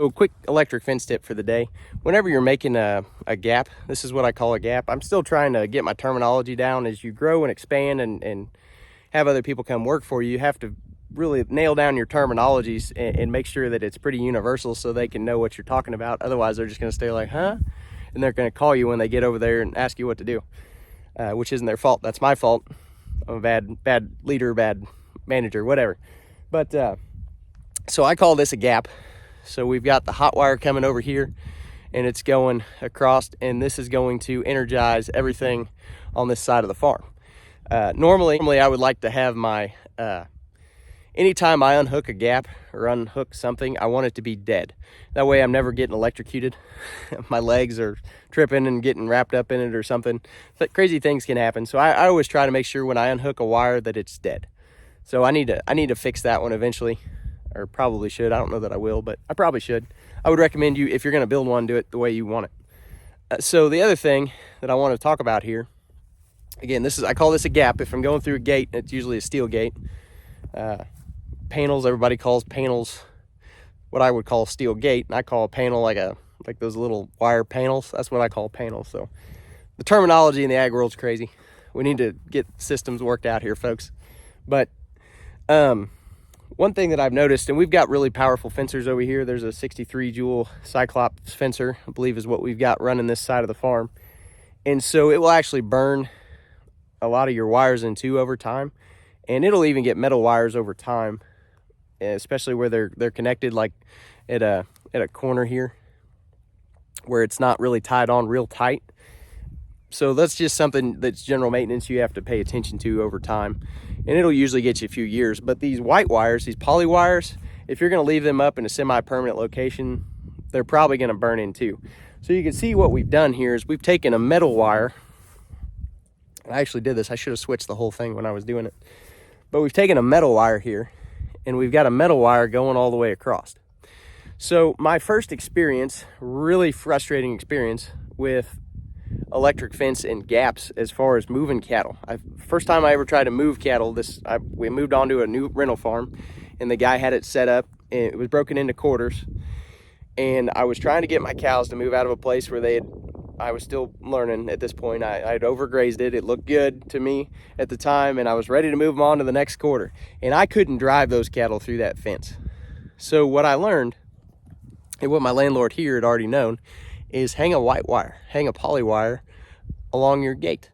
So quick electric fence tip for the day. Whenever you're making a gap, this is what I call a gap. I'm still trying to get my terminology down. As you grow and expand and have other people come work for you, you have to really nail down your terminologies and make sure that it's pretty universal so they can know what you're talking about. Otherwise, they're just gonna stay like, huh? And they're gonna call you when they get over there and ask you what to do, which isn't their fault. That's my fault. I'm a bad leader, bad manager, whatever. But so I call this a gap. So we've got the hot wire coming over here and it's going across, and this is going to energize everything on this side of the farm. Normally I would like to have my, anytime I unhook a gap or unhook something, I want it to be dead. That way I'm never getting electrocuted. My legs are tripping and getting wrapped up in it or something. But crazy things can happen. So I always try to make sure when I unhook a wire that it's dead. So I need to fix that one eventually. Or probably should. I don't know that I will, but I probably should. I would recommend you, if you're going to build one, do it the way you want it. So the other thing that I want to talk about here, again, I call this a gap. If I'm going through a gate, it's usually a steel gate. Panels, everybody calls panels what I would call a steel gate, and I call a panel like those little wire panels. That's what I call panels. So the terminology in the ag world's crazy. We need to get systems worked out here, folks. But one thing that I've noticed, and we've got really powerful fencers over here. There's a 63 joule Cyclops fencer, I believe is what we've got running this side of the farm. And so it will actually burn a lot of your wires in two over time. And it'll even get metal wires over time, especially where they're connected, like at a corner here where it's not really tied on real tight. So that's just something that's general maintenance you have to pay attention to over time. And it'll usually get you a few years. But these white wires, these poly wires, if you're gonna leave them up in a semi-permanent location, they're probably gonna burn in too. So you can see what we've done here is we've taken a metal wire. I actually did this. I should have switched the whole thing when I was doing it. But we've taken a metal wire here and we've got a metal wire going all the way across. So my first experience, really frustrating experience with electric fence and gaps as far as moving cattle. First time I ever tried to move cattle, we moved onto a new rental farm and the guy had it set up and it was broken into quarters, and I was trying to get my cows to move out of a place where I was still learning at this point. I had overgrazed it. It looked good to me at the time and I was ready to move them on to the next quarter, and I couldn't drive those cattle through that fence. So what I learned, and what my landlord here had already known, is hang a white wire, hang a poly wire along your gate.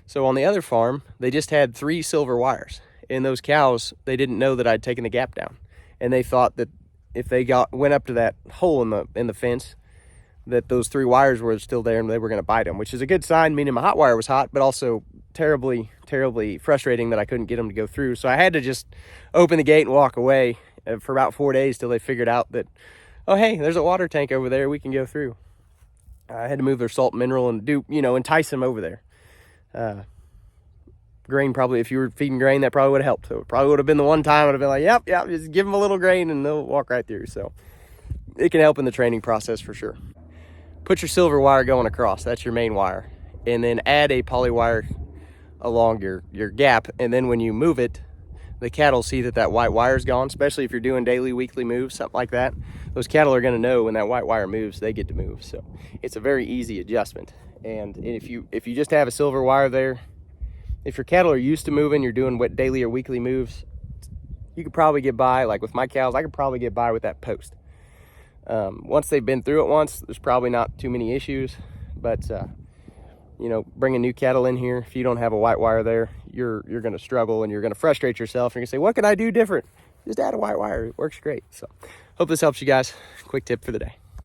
So on the other farm, they just had 3 silver wires, and those cows, they didn't know that I'd taken the gap down, and they thought that if they went up to that hole in the fence, that those 3 wires were still there and they were going to bite them, which is a good sign, meaning my hot wire was hot, but also terribly frustrating that I couldn't get them to go through. So I had to just open the gate and walk away for about 4 days till they figured out that, oh, hey, there's a water tank over there, we can go through. I had to move their salt and mineral and entice them over there. Grain, probably, if you were feeding grain, that probably would have helped. So it probably would have been the one time I'd have been like, yep, just give them a little grain and they'll walk right through. So it can help in the training process for sure. Put your silver wire going across, that's your main wire. And then add a poly wire along your gap. And then when you move it, the cattle see that white wire's gone, especially if you're doing daily, weekly moves, something like that. Those cattle are gonna know when that white wire moves, they get to move. So it's a very easy adjustment. And if you just have a silver wire there, if your cattle are used to moving, you're doing what daily or weekly moves, you could probably get by. Like with my cows, I could probably get by with that post. Once they've been through it once, there's probably not too many issues. But bringing new cattle in here, if you don't have a white wire there, you're going to struggle and you're going to frustrate yourself. You're going to say, what can I do different? Just add a white wire. It works great. So hope this helps you guys. Quick tip for the day.